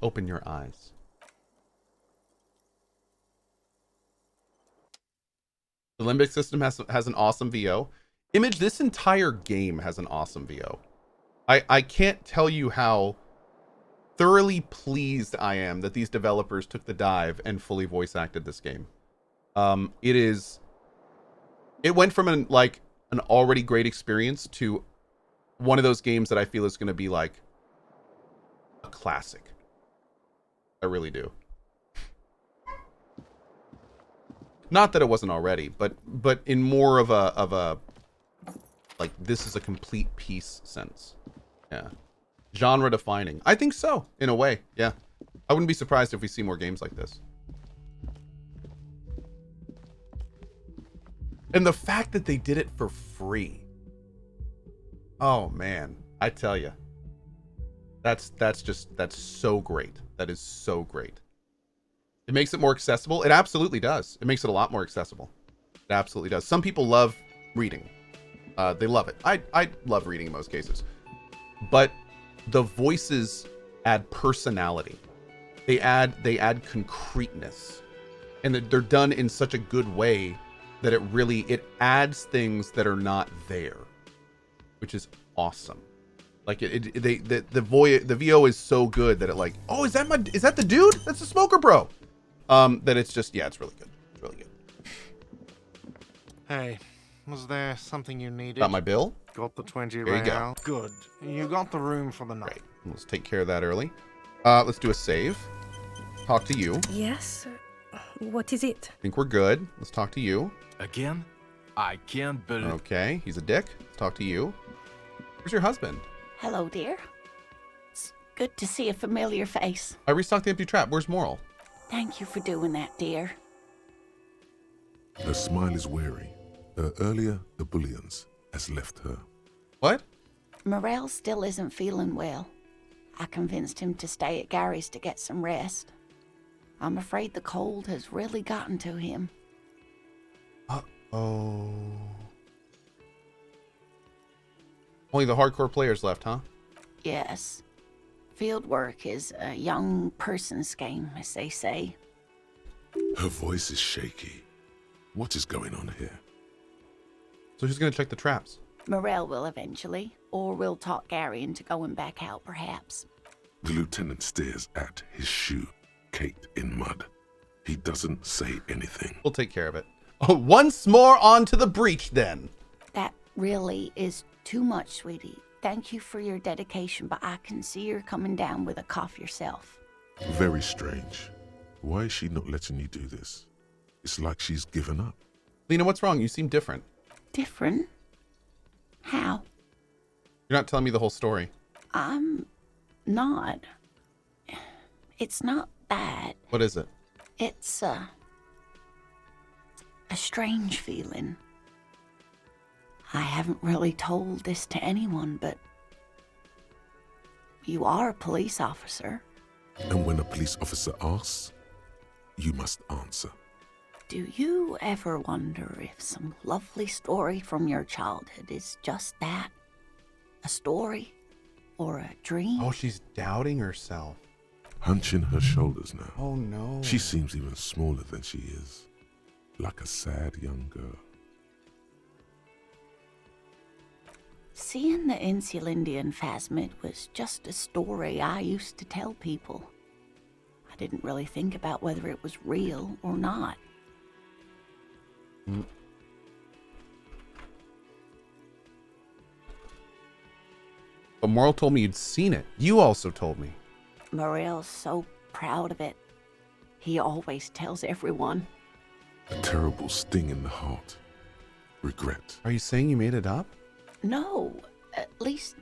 Open your eyes. The limbic system has an awesome VO. Image, this entire game has an awesome VO. I can't tell you how thoroughly pleased I am that these developers took the dive and fully voice acted this game. It went from an already great experience to one of those games that I feel is going to be like a classic. I really do. Not that it wasn't already, but in more of a like, this is a complete piece sense. Yeah. Genre defining. I think so, in a way. Yeah. I wouldn't be surprised if we see more games like this. And the fact that they did it for free. Oh man, I tell you. That's so great. That is so great. It makes it more accessible. It absolutely does. It makes it a lot more accessible. It absolutely does. Some people love reading. They love it. I love reading in most cases. But the voices add personality. They add concreteness. And they're done in such a good way that it adds things that are not there, which is awesome. Like the VO is so good that it like, oh, is that the dude? That's the Smoker Bro. That it's just, yeah, it's really good. It's really good. Hey, was there something you needed? Got my bill? Got the 20 There you go. real. Good. You got the room for the night. Great. Let's take care of that early. Let's do a save. Talk to you. Yes. What is it? I think we're good. Let's talk to you. Again? I can't believe... Okay, he's a dick. Let's talk to you. Where's your husband? Hello, dear. It's good to see a familiar face. I restocked the empty trap. Where's Moral? Thank you for doing that, dear. Her smile is weary. Her earlier ebullience has left her. What? Morel still isn't feeling well. I convinced him to stay at Gary's to get some rest. I'm afraid the cold has really gotten to him. Uh-oh. Only the hardcore players left, huh? Yes. Field work is a young person's game, as they say. Her voice is shaky. What is going on here? So who's gonna check the traps? Morel will eventually, or we'll talk Gary into going back out, perhaps. The lieutenant stares at his shoe, caked in mud. He doesn't say anything. We'll take care of it. Oh, once more onto the breach, then. That really is too much, sweetie. Thank you for your dedication, but I can see you're coming down with a cough yourself. Very strange. Why is she not letting you do this? It's like she's given up. Lena, what's wrong? You seem different. Different? How? You're not telling me the whole story. I'm not. It's not that. What is it? It's a strange feeling. I haven't really told this to anyone, but you are a police officer. And when a police officer asks, you must answer. Do you ever wonder if some lovely story from your childhood is just that? A story? Or a dream? Oh, she's doubting herself. Hunching her shoulders now. Oh, no. She seems even smaller than she is. Like a sad young girl. Seeing the Insulindian phasmid was just a story I used to tell people. I didn't really think about whether it was real or not. But Moral told me you'd seen it. You also told me. Morel's so proud of it. He always tells everyone. A terrible sting in the heart. Regret. Are you saying you made it up? No, at least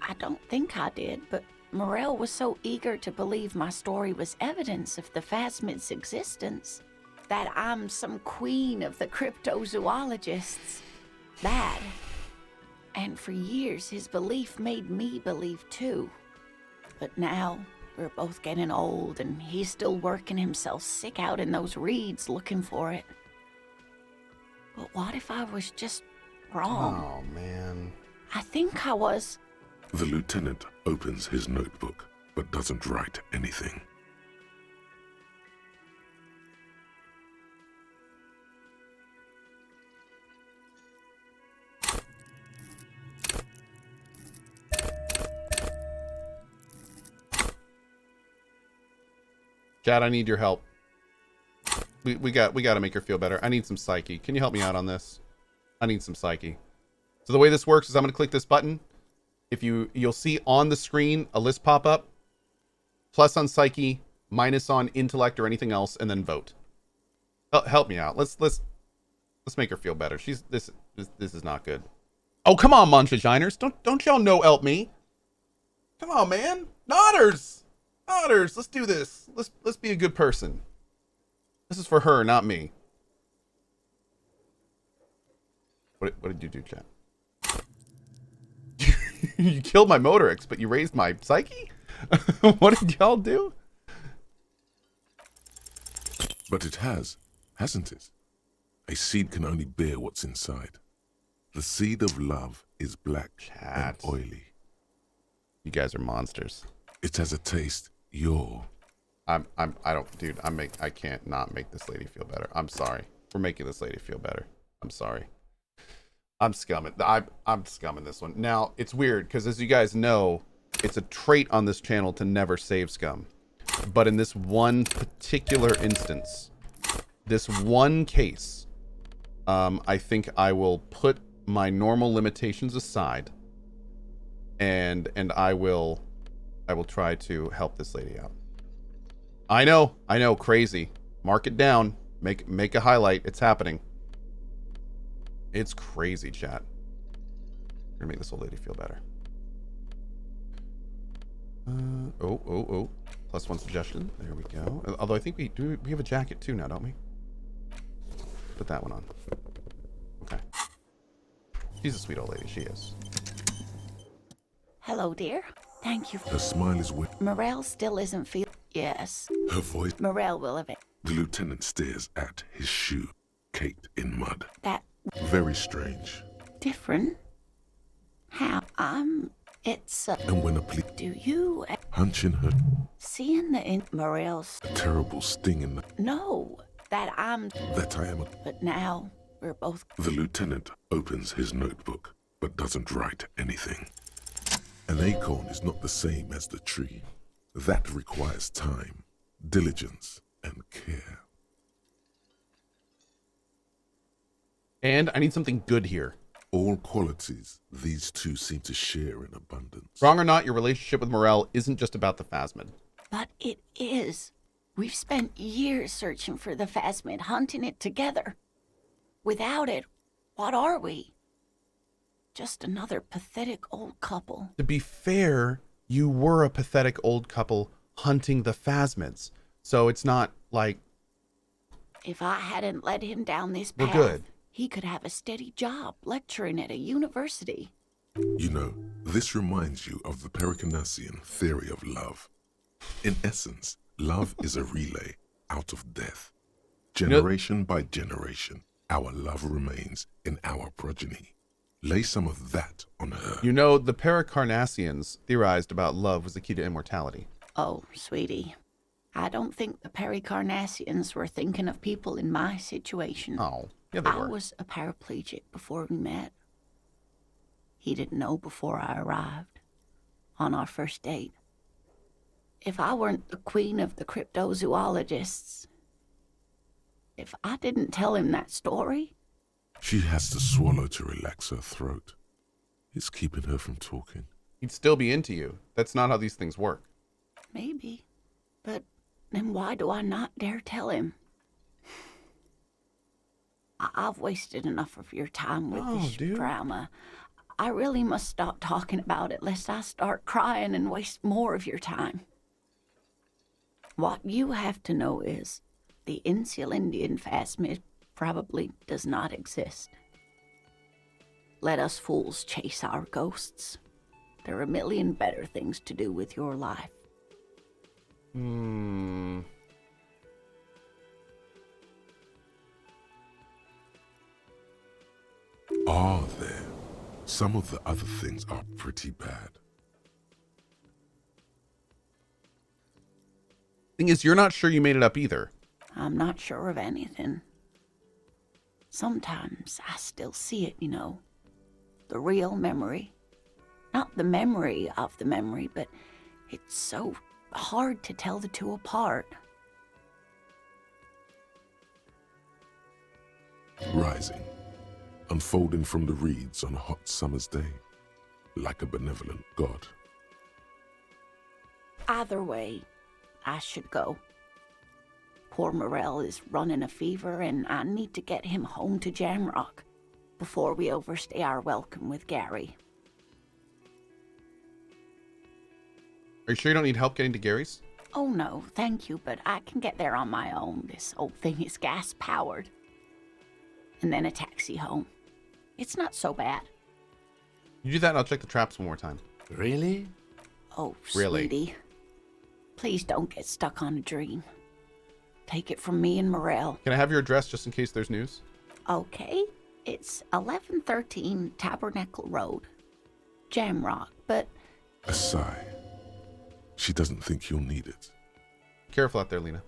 I don't think I did, but Morel was so eager to believe my story was evidence of the phasmid's existence that I'm some queen of the cryptozoologists. That. And for years, his belief made me believe too. But now, we're both getting old, and he's still working himself sick out in those reeds looking for it. But what if I was just wrong? Oh, man. I think I was. The lieutenant opens his notebook. but doesn't write anything. Chad, I need your help. We got to make her feel better. I need some psyche. Can you help me out on this? I need some psyche. So the way this works is I'm going to click this button. If you'll see on the screen a list pop up. Plus on psyche, minus on intellect or anything else, and then vote. Help me out. Let's make her feel better. This is not good. Oh, come on, Monchaginers. Don't y'all know help me? Come on, man. Nodders. Let's do this. Let's be a good person. This is for her, not me. What did you do, chat? You killed my Motorix, but you raised my psyche? What did y'all do? But it has, hasn't it? A seed can only bear what's inside. The seed of love is black Chat. and oily. You guys are monsters. It has a taste you're... I can't not make this lady feel better. I'm sorry. We're making this lady feel better. I'm sorry. I'm scumming. I'm scumming this one. Now, it's weird because as you guys know, it's a trait on this channel to never save scum. But in this one particular instance, this one case, I think I will put my normal limitations aside and I will try to help this lady out. I know, crazy. Mark it down. Make a highlight. It's happening. It's crazy, chat. We're gonna make this old lady feel better. Oh. +1 suggestion. There we go. Although I think we have a jacket too now, don't we? Put that one on. Okay. She's a sweet old lady. She is. Hello, dear. Thank you. Her smile is wet. Morel still isn't feel. Yes. Her voice... Morel will have it. The lieutenant stares at his shoe, caked in mud. That Very strange. different. How? It's And when a police do you hunch in her, see in the Morel's? a terrible sting in the... No, that I'm. That I am a... But now we're both. The lieutenant opens his notebook, but doesn't write anything. An acorn is not the same as the tree. That requires time, diligence, and care. And I need something good here. All qualities these two seem to share in abundance. Wrong or not, your relationship with Morel isn't just about the Phasmid. But it is. We've spent years searching for the Phasmid, hunting it together. Without it, what are we? Just another pathetic old couple. To be fair, you were a pathetic old couple hunting the Phasmids. So it's not like... If I hadn't led him down this We're path, good. he could have a steady job lecturing at a university. You know, this reminds you of the Pericarnassian theory of love. In essence, love is a relay out of death. Generation by generation, our love remains in our progeny. Lay some of that on her. You know, the Pericarnassians theorized about love was the key to immortality. Oh, sweetie, I don't think the Pericarnassians were thinking of people in my situation. Oh, yeah, they I were. was a paraplegic before we met. He didn't know before I arrived, on our first date. If I weren't the queen of the cryptozoologists, if I didn't tell him that story, She has to swallow to relax her throat. It's keeping her from talking. He'd still be into you. That's not how these things work. maybe. But then why do I not dare tell him? I've wasted enough of your time with this dude. drama. I really must stop talking about it lest I start crying and waste more of your time. What you have to know is the Insulindian Phasmid probably does not exist. Let us fools chase our ghosts. There are a million better things to do with your life. Are there? Some of the other things are pretty bad. Thing is, you're not sure you made it up either. I'm not sure of anything. Sometimes I still see it, you know. The real memory. Not the memory of the memory, but it's so hard to tell the two apart. Rising, unfolding from the reeds on a hot summer's day, like a benevolent god. Either way, I should go. Poor Morel is running a fever, and I need to get him home to Jamrock before we overstay our welcome with Gary. Are you sure you don't need help getting to Gary's? Oh no, thank you, but I can get there on my own. This old thing is gas-powered. And then a taxi home. It's not so bad. You do that and I'll check the traps one more time. Really? Oh, Really? sweetie. Please don't get stuck on a dream. Take it from me and Morel. Can I have your address just in case there's news? Okay, it's 1113 Tabernacle Road, Jamrock, but A sigh. She doesn't think you'll need it. Careful out there, Lena.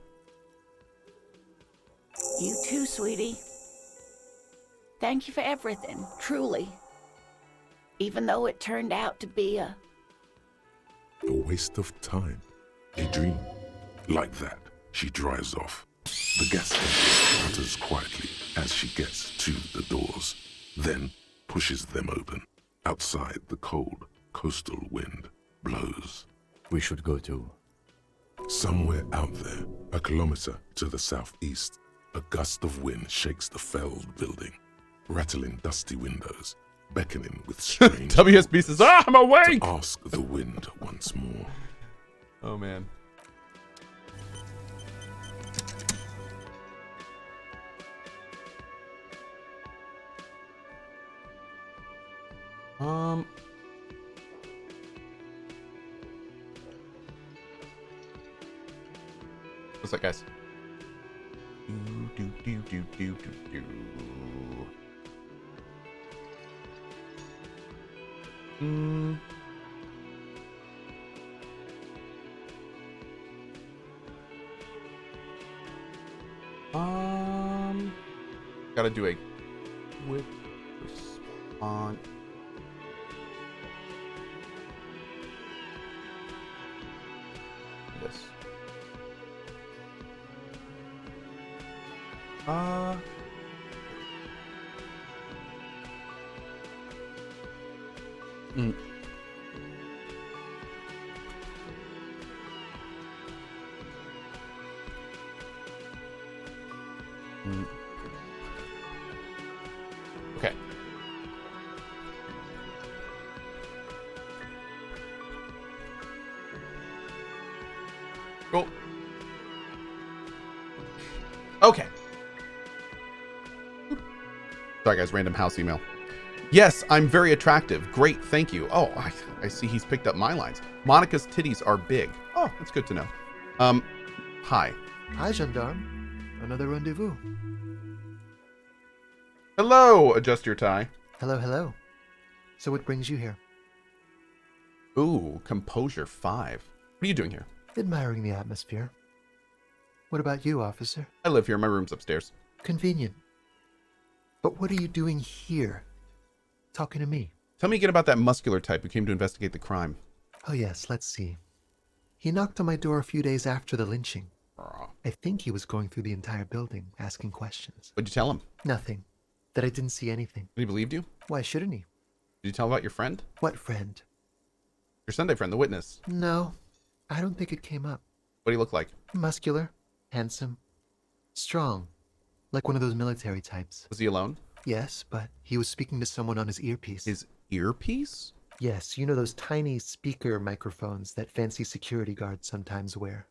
you too, sweetie. Thank you for everything, truly. Even though it turned out to be A waste of time. A dream. Like that, she drives off. The gas engine sputters quietly as she gets to the doors, then pushes them open. Outside, the cold, coastal wind blows. We should go to. Somewhere out there, a kilometer to the southeast, a gust of wind shakes the felled building, rattling dusty windows, beckoning with strange WSB says, I'm to awake! ask the wind once more. Oh, man. What's that, guys? Do. Gotta do a quick response. This. Okay. Cool. Okay. Sorry, guys. Random house email. Yes, I'm very attractive. Great, thank you. Oh, I see he's picked up my lines. Monica's titties are big. Oh, that's good to know. Hi. Hi, gendarme. Another rendezvous. Hello, adjust your tie. Hello, hello. So what brings you here? Ooh, composure 5. What are you doing here? Admiring the atmosphere. What about you, officer? I live here. My room's upstairs. Convenient. But what are you doing here? Talking to me? Tell me again about that muscular type who came to investigate the crime. Oh yes, let's see. He knocked on my door a few days after the lynching. I think he was going through the entire building, asking questions. What'd you tell him? Nothing. That I didn't see anything. And he believed you? Why shouldn't he? Did you tell him about your friend? What friend? Your Sunday friend, the witness. No, I don't think it came up. What do you look like? Muscular, handsome, strong, like one of those military types. Was he alone? Yes, but he was speaking to someone on his earpiece. His earpiece? Yes, you know those tiny speaker microphones that fancy security guards sometimes wear.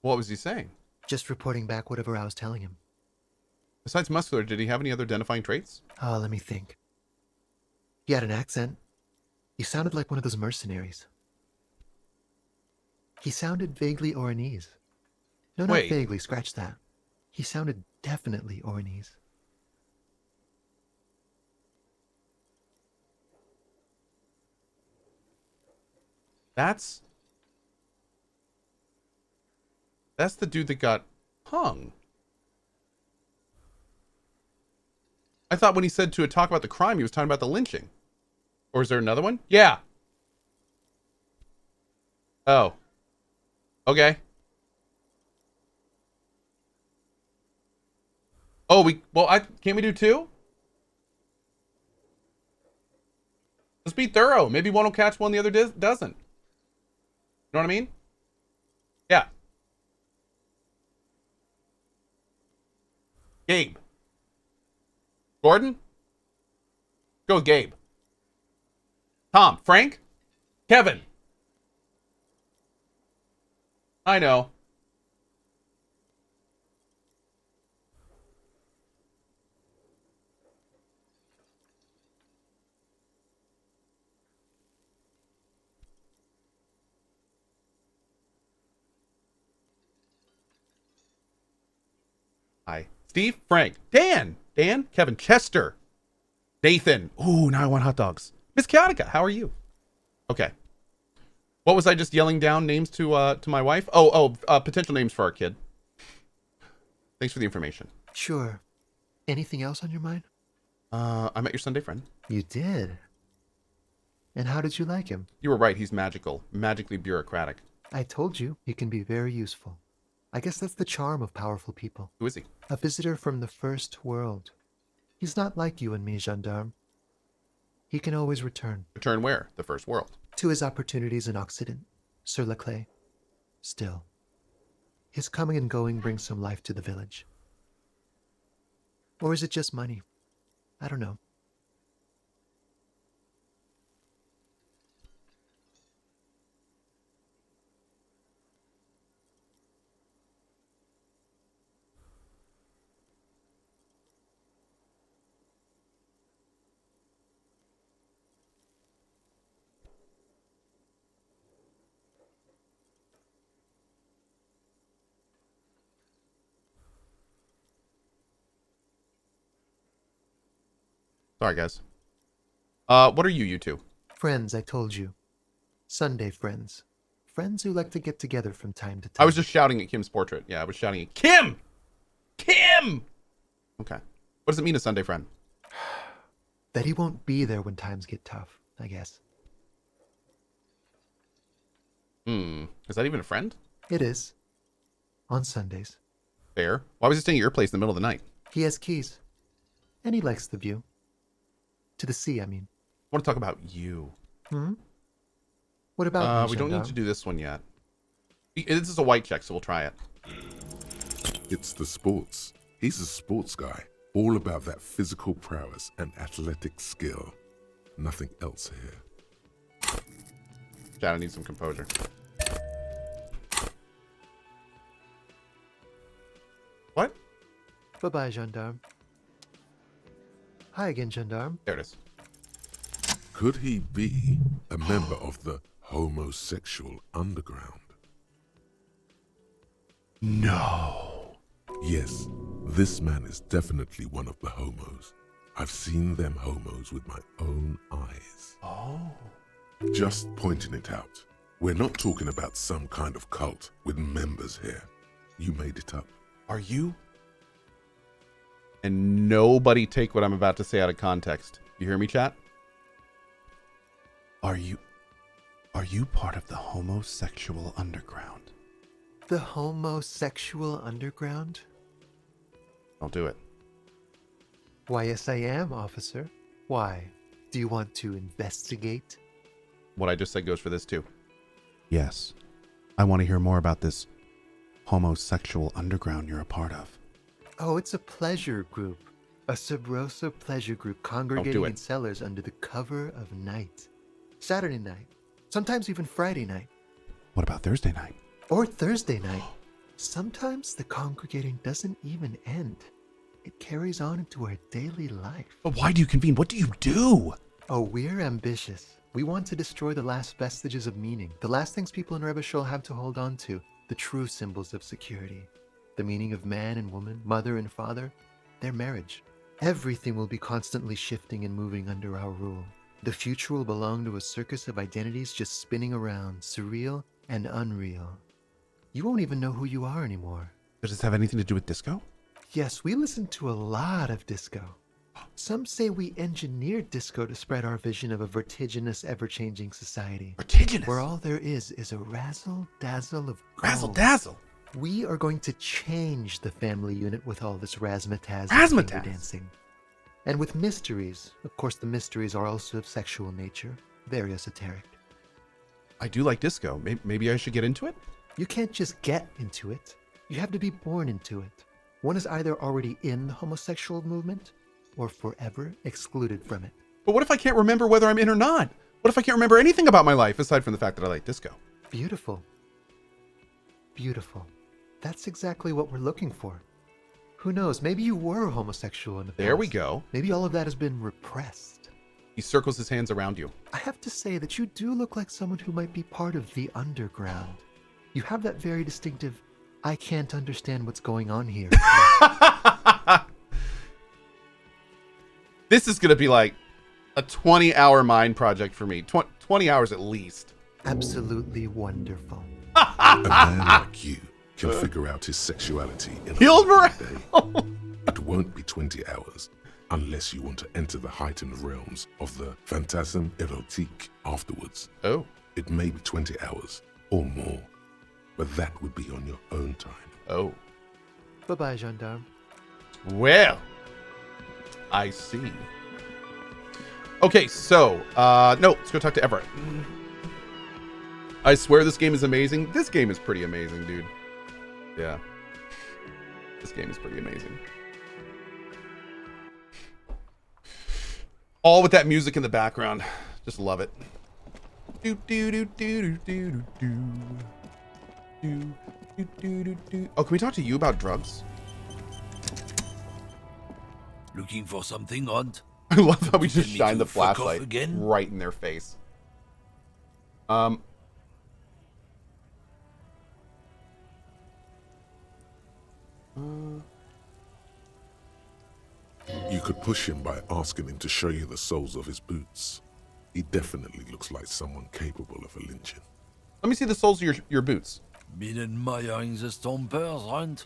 What was he saying? Just reporting back whatever I was telling him. Besides muscular, did he have any other identifying traits? Oh, let me think. He had an accent. He sounded like one of those mercenaries. He sounded vaguely Oranese. No, not Wait. vaguely, scratch that. He sounded definitely Oranese. That's That's the dude that got hung. I thought when he said to talk about the crime, he was talking about the lynching. Or is there another one? Yeah. Oh. Okay. Oh, can't we do two? Let's be thorough. Maybe one will catch one, the other doesn't. You know what I mean? Yeah. Gabe. Gordon? Go with Gabe. Tom. Frank? Kevin. I know. Hi. Steve, Frank, Dan, Kevin, Chester, Nathan. Ooh, now I want hot dogs. Miss Chaotica, how are you? Okay. What was I just yelling down names to my wife? Potential names for our kid. Thanks for the information. Sure. Anything else on your mind? I met your Sunday friend. You did? And how did you like him? You were right. He's magical. Magically bureaucratic. I told you, he can be very useful. I guess that's the charm of powerful people. Who is he? A visitor from the first world. He's not like you and me, gendarme. He can always return. Return where? The first world. To his opportunities in Occident, Sur la Clé. Still, his coming and going brings some life to the village. Or is it just money? I don't know. Sorry, guys. What are you two? Friends, I told you. Sunday friends. Friends who like to get together from time to time. I was just shouting at Kim's portrait. Yeah, I was shouting at Kim! Kim! Okay. What does it mean, a Sunday friend? That he won't be there when times get tough, I guess. Is that even a friend? It is. On Sundays. Fair. Why was he staying at your place in the middle of the night? He has keys. And he likes the view. To the sea, I mean. I want to talk about you. What about we don't need to do this one yet. This is a white check, so we'll try it. It's the sports. He's a sports guy, all about that physical prowess and athletic skill. Nothing else here. Chad, I need some composure. What? Bye-bye, gendarme. Hi again, gendarme. There it is. Could he be a member of the homosexual underground? No. Yes, this man is definitely one of the homos. I've seen them homos with my own eyes. Oh. Just pointing it out. We're not talking about some kind of cult with members here. You made it up. Are you? And nobody take what I'm about to say out of context. You hear me, chat? Are you part of the homosexual underground? The homosexual underground? Don't do it. Why, yes, I am, officer. Why? Do you want to investigate? What I just said goes for this too. Yes. I want to hear more about this homosexual underground you're a part of. Oh, it's a pleasure group. A Sub Rosa pleasure group congregating it. in cellars under the cover of night. Saturday night. Sometimes even Friday night. What about Thursday night? Or Thursday night. Sometimes the congregating doesn't even end. It carries on into our daily life. But why do you convene? What do you do? Oh, we're ambitious. We want to destroy the last vestiges of meaning, the last things people in Rebishol have to hold on to, the true symbols of security. The meaning of man and woman, mother and father, their marriage. Everything will be constantly shifting and moving under our rule. The future will belong to a circus of identities just spinning around, surreal and unreal. You won't even know who you are anymore. Does this have anything to do with disco? Yes, we listen to a lot of disco. Some say we engineered disco to spread our vision of a vertiginous, ever-changing society. Vertiginous. Where all there is a razzle-dazzle of gold. Razzle dazzle. We are going to change the family unit with all this razzmatazz and Razzmatazz. finger dancing. And with mysteries. Of course, the mysteries are also of sexual nature. Very esoteric. I do like disco. Maybe I should get into it? You can't just get into it. You have to be born into it. One is either already in the homosexual movement or forever excluded from it. But what if I can't remember whether I'm in or not? What if I can't remember anything about my life aside from the fact that I like disco? Beautiful. Beautiful. That's exactly what we're looking for. Who knows? Maybe you were homosexual in the past. There we go. Maybe all of that has been repressed. He circles his hands around you. I have to say that you do look like someone who might be part of the underground. You have that very distinctive, I can't understand what's going on here. This is going to be like a 20-hour mind project for me. 20 hours at least. Absolutely wonderful. A man like you can figure out his sexuality in a Healed one day. It won't be 20 hours unless you want to enter the heightened realms of the phantasme erotique afterwards. Oh. It may be 20 hours or more, but that would be on your own time. Oh. Bye-bye, gendarme. Well, I see. Okay, so, no, let's go talk to Everett. I swear this game is amazing. This game is pretty amazing, dude. Yeah. This game is pretty amazing. All with that music in the background. Just love it. Do do do do do do do do do do do do. Oh, can we talk to you about drugs? Looking for something, Hunt? I love how we just Tell me shine to the fuck off flashlight again? right in their face. You could push him by asking him to show you the soles of his boots. He definitely looks like someone capable of a lynching. Let me see the soles of your boots. Been admiring the stompers, Hunt?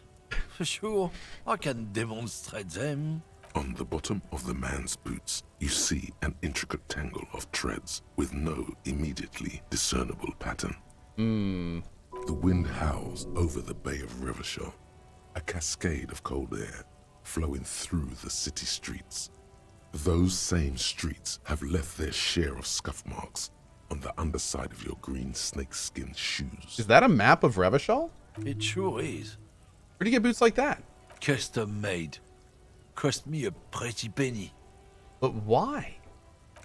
Sure, I can demonstrate them. On the bottom of the man's boots, you see an intricate tangle of treads with no immediately discernible pattern. The wind howls over the Bay of Revachol, a cascade of cold air flowing through the city streets. Those same streets have left their share of scuff marks on the underside of your green snakeskin shoes. Is that a map of Revachol? It sure is. Where'd you get boots like that? Custom made. Cost me a pretty penny. But why?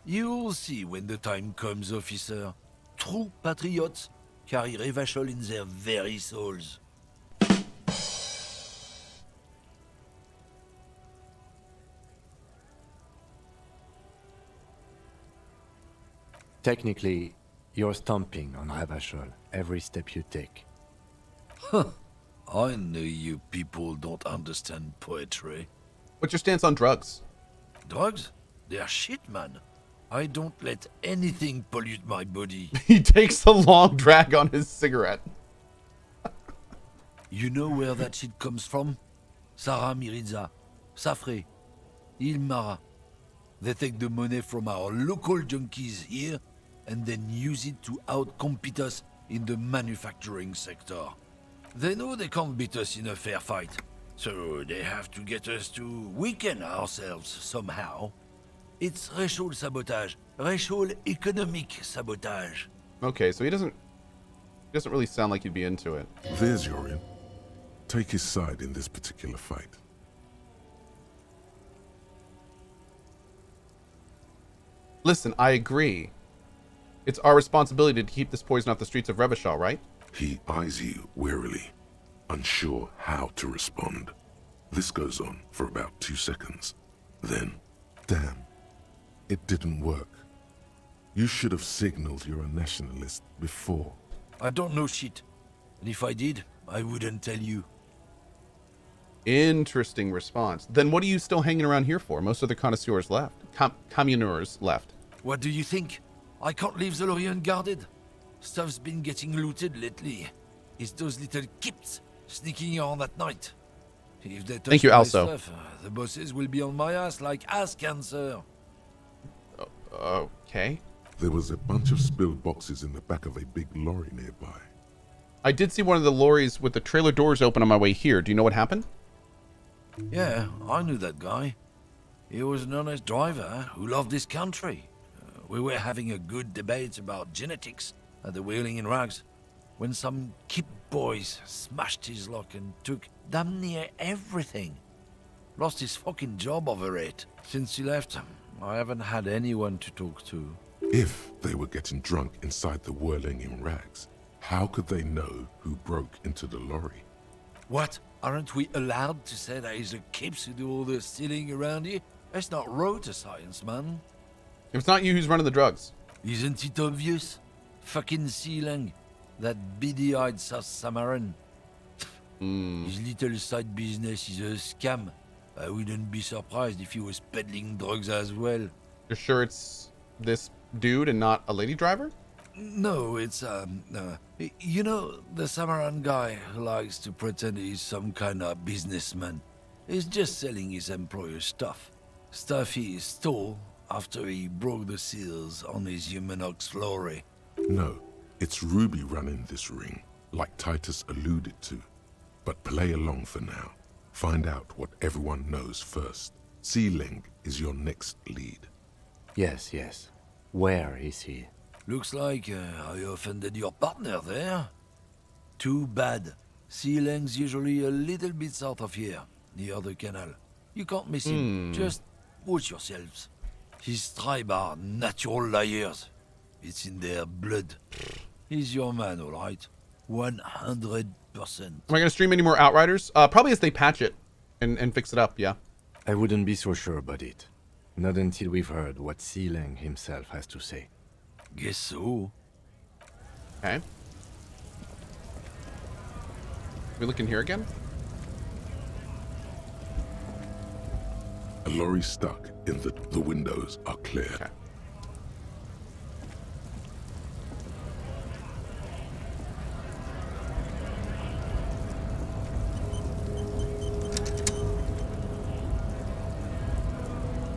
You'll see when the time comes, officer. True patriots carry Revachol in their very souls. Technically, you're stomping on Revachol every step you take. I know you people don't understand poetry. What's your stance on drugs? Drugs? They're shit, man. I don't let anything pollute my body. He takes a long drag on his cigarette. You know where that shit comes from? Sarah Miriza, Safre, Ilmara. They take the money from our local junkies here and then use it to outcompete us in the manufacturing sector. They know they can't beat us in a fair fight, so they have to get us to weaken ourselves somehow. It's racial sabotage, racial economic sabotage. Okay, so he doesn't really sound like he'd be into it. There's your in. Take his side in this particular fight. Listen, I agree. It's our responsibility to keep this poison off the streets of Revachol, right? He eyes you warily, unsure how to respond. This goes on for about 2 seconds. Then, damn, it didn't work. You should have signaled you're a nationalist before. I don't know shit, and if I did, I wouldn't tell you. Interesting response. Then what are you still hanging around here for? Most of the connoisseurs left. Communeurs left. What do you think? I can't leave the Lorient guarded. Stuff's been getting looted lately. It's those little kips sneaking around at night. If they touch Thank you, my also. stuff, the bosses will be on my ass like ass cancer. Okay. There was a bunch of spilled boxes in the back of a big lorry nearby. I did see one of the lorries with the trailer doors open on my way here. Do you know what happened? Yeah, I knew that guy. He was an honest driver who loved this country. We were having a good debate about genetics at the Wheeling in Rags when some kip boys smashed his lock and took damn near everything. Lost his fucking job over it. Since he left, I haven't had anyone to talk to. If they were getting drunk inside the whirling in rags, how could they know who broke into the lorry? What? Aren't we allowed to say that he's the kips who do all the stealing around here? That's not road to science, man. If it's not you, who's running the drugs? Isn't it obvious? Fucking Sealang. That beady-eyed South Samaran. His little side business is a scam. I wouldn't be surprised if he was peddling drugs as well. You're sure it's this dude and not a lady driver? No, it's, you know, the Samaran guy who likes to pretend he's some kind of businessman. He's just selling his employer's stuff. Stuff he stole after he broke the seals on his Humanox lorry. No, it's Ruby running this ring, like Titus alluded to. But play along for now. Find out what everyone knows first. Sealing is your next lead. Yes, yes. Where is he? Looks like I offended your partner there. Too bad. Sealang's usually a little bit south of here, near the canal. You can't miss him. Just watch yourselves. His tribe are natural liars. It's in their blood. He's your man, all right. 100%. Am I going to stream any more Outriders? Probably as they patch it and fix it up, yeah. I wouldn't be so sure about it. Not until we've heard what Sealang himself has to say. Guess so. Okay. We looking here again? A lorry stuck in the windows are clear. Okay.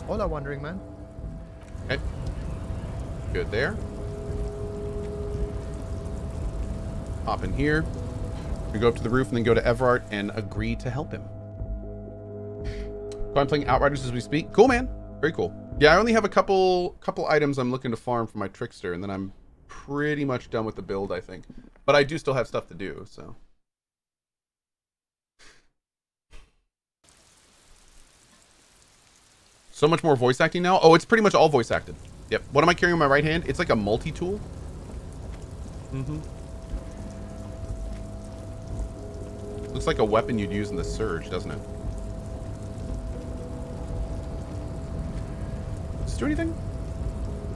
Hola, Wandering Man. Okay. Good there. Hop in here. We go up to the roof and then go to Everard and agree to help him. So I'm playing Outriders as we speak. Cool, man. Very cool. Yeah, I only have a couple items I'm looking to farm for my Trickster, and then I'm pretty much done with the build, I think. But I do still have stuff to do, so. So much more voice acting now. Oh, it's pretty much all voice acted. Yep. What am I carrying in my right hand? It's like a multi-tool. Looks like a weapon you'd use in the Surge, doesn't it? Does it do anything?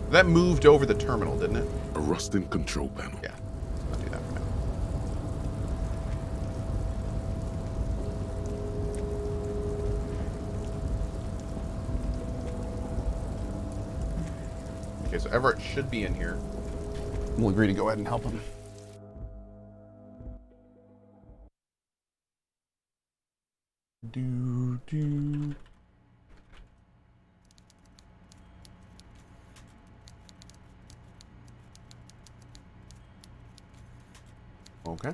That moved over the terminal, didn't it? A rusting control panel. Yeah. I'll do that for now. Okay, so Everett should be in here. We'll agree to go ahead and help him. Do. Okay.